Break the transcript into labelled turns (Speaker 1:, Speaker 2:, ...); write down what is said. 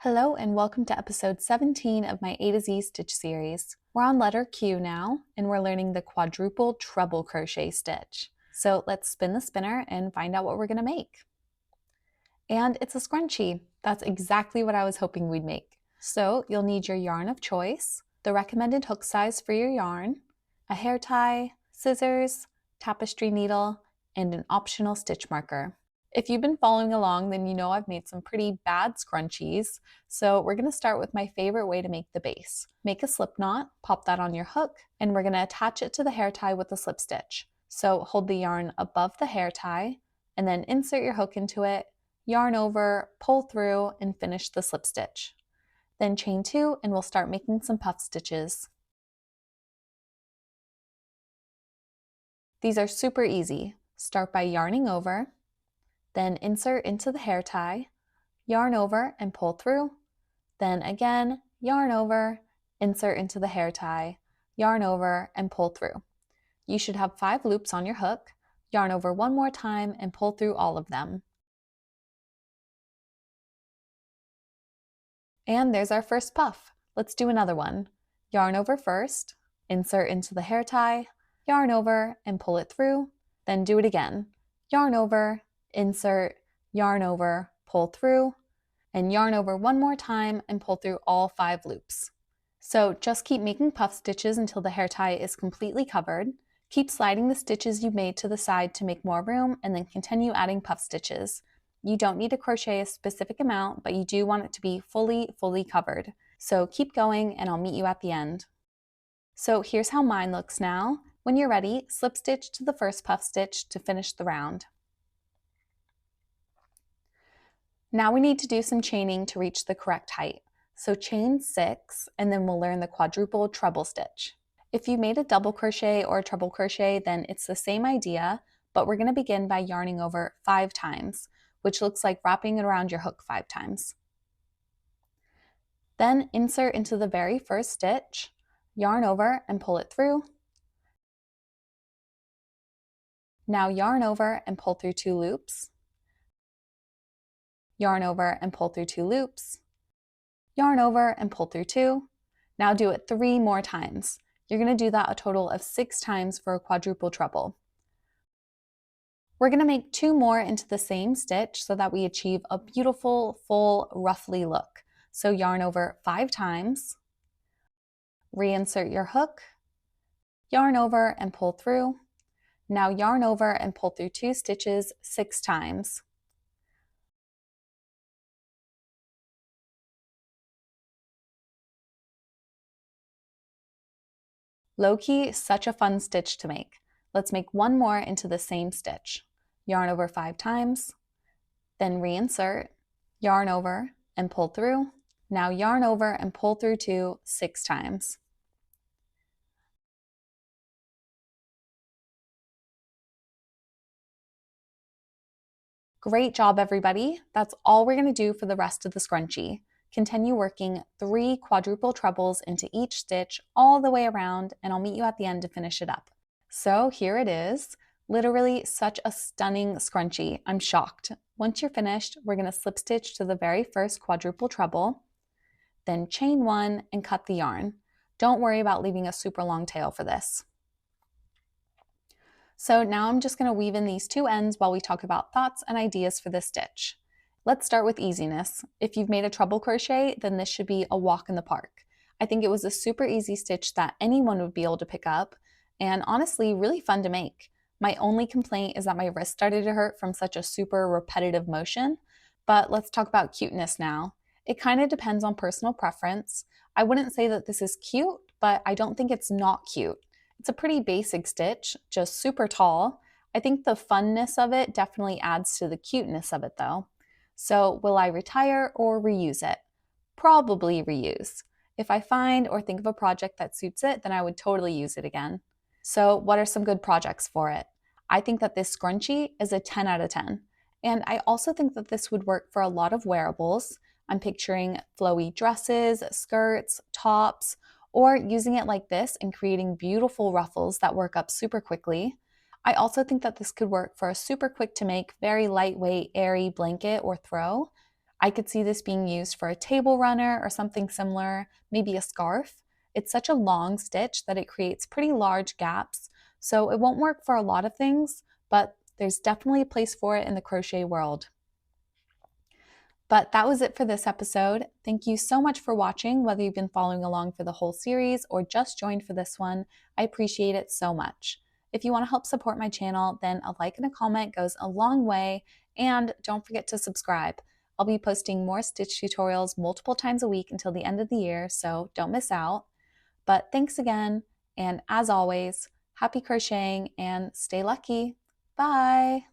Speaker 1: Hello and welcome to episode 17 of my A to Z stitch series. We're on letter Q now and we're learning the quadruple treble crochet stitch. So let's spin the spinner and find out what we're going to make. And it's a scrunchie. That's exactly what I was hoping we'd make. So you'll need your yarn of choice, the recommended hook size for your yarn, a hair tie, scissors, tapestry needle, and an optional stitch marker. If you've been following along, then you know I've made some pretty bad scrunchies, so we're going to start with my favorite way to make the base. Make a slip knot, pop that on your hook, and we're going to attach it to the hair tie with a slip stitch. So hold the yarn above the hair tie, and then insert your hook into it, yarn over, pull through, and finish the slip stitch. Then chain 2, and we'll start making some puff stitches. These are super easy. Start by yarning over, then insert into the hair tie, yarn over and pull through, then again, yarn over, insert into the hair tie, yarn over and pull through. You should have 5 loops on your hook, yarn over one more time and pull through all of them. And there's our first puff. Let's do another one. Yarn over first, insert into the hair tie, yarn over and pull it through, then do it again. Yarn over, insert, yarn over, pull through, and yarn over one more time and pull through all 5 loops. So just keep making puff stitches until the hair tie is completely covered. Keep sliding the stitches you made to the side to make more room, and then continue adding puff stitches. You don't need to crochet a specific amount, but you do want it to be fully covered. So keep going and I'll meet you at the end. So here's how mine looks now. When you're ready, slip stitch to the first puff stitch to finish the round. Now we need to do some chaining to reach the correct height. So chain 6 and then we'll learn the quadruple treble stitch. If you made a double crochet or a treble crochet, then it's the same idea, but we're going to begin by yarning over 5 times, which looks like wrapping it around your hook 5 times. Then insert into the very first stitch, yarn over and pull it through. Now yarn over and pull through 2 loops. Yarn over and pull through 2 loops, yarn over and pull through 2. Now do it 3 more times. You're going to do that a total of 6 times for a quadruple treble. We're going to make 2 more into the same stitch so that we achieve a beautiful, full, ruffly look. So yarn over 5 times, reinsert your hook, yarn over and pull through. Now yarn over and pull through 2 stitches 6 times. Low key, such a fun stitch to make. Let's make 1 more into the same stitch. Yarn over 5 times, then reinsert, yarn over and pull through. Now yarn over and pull through 2 6 times. Great job, everybody. That's all we're going to do for the rest of the scrunchie. Continue working 3 quadruple trebles into each stitch all the way around, and I'll meet you at the end to finish it up. So here it is. Literally such a stunning scrunchie. I'm shocked. Once you're finished, we're going to slip stitch to the very first quadruple treble, then chain 1 and cut the yarn. Don't worry about leaving a super long tail for this. So now I'm just going to weave in these 2 ends while we talk about thoughts and ideas for this stitch. Let's start with easiness. If you've made a treble crochet, then this should be a walk in the park. I think it was a super easy stitch that anyone would be able to pick up, and honestly, really fun to make. My only complaint is that my wrist started to hurt from such a super repetitive motion, but let's talk about cuteness now. It kind of depends on personal preference. I wouldn't say that this is cute, but I don't think it's not cute. It's a pretty basic stitch, just super tall. I think the funness of it definitely adds to the cuteness of it though. So will I retire or reuse it? Probably reuse. If I find or think of a project that suits it, then I would totally use it again. So what are some good projects for it? I think that this scrunchie is a 10 out of 10. And I also think that this would work for a lot of wearables. I'm picturing flowy dresses, skirts, tops, or using it like this and creating beautiful ruffles that work up super quickly. I also think that this could work for a super quick to make, very lightweight, airy blanket or throw. I could see this being used for a table runner or something similar, maybe a scarf. It's such a long stitch that it creates pretty large gaps, so it won't work for a lot of things, but there's definitely a place for it in the crochet world. But that was it for this episode. Thank you so much for watching, whether you've been following along for the whole series or just joined for this one. I appreciate it so much. If you want to help support my channel, then a like and a comment goes a long way, and don't forget to subscribe. I'll be posting more stitch tutorials multiple times a week until the end of the year, so don't miss out. But thanks again, and as always, happy crocheting and stay lucky. Bye!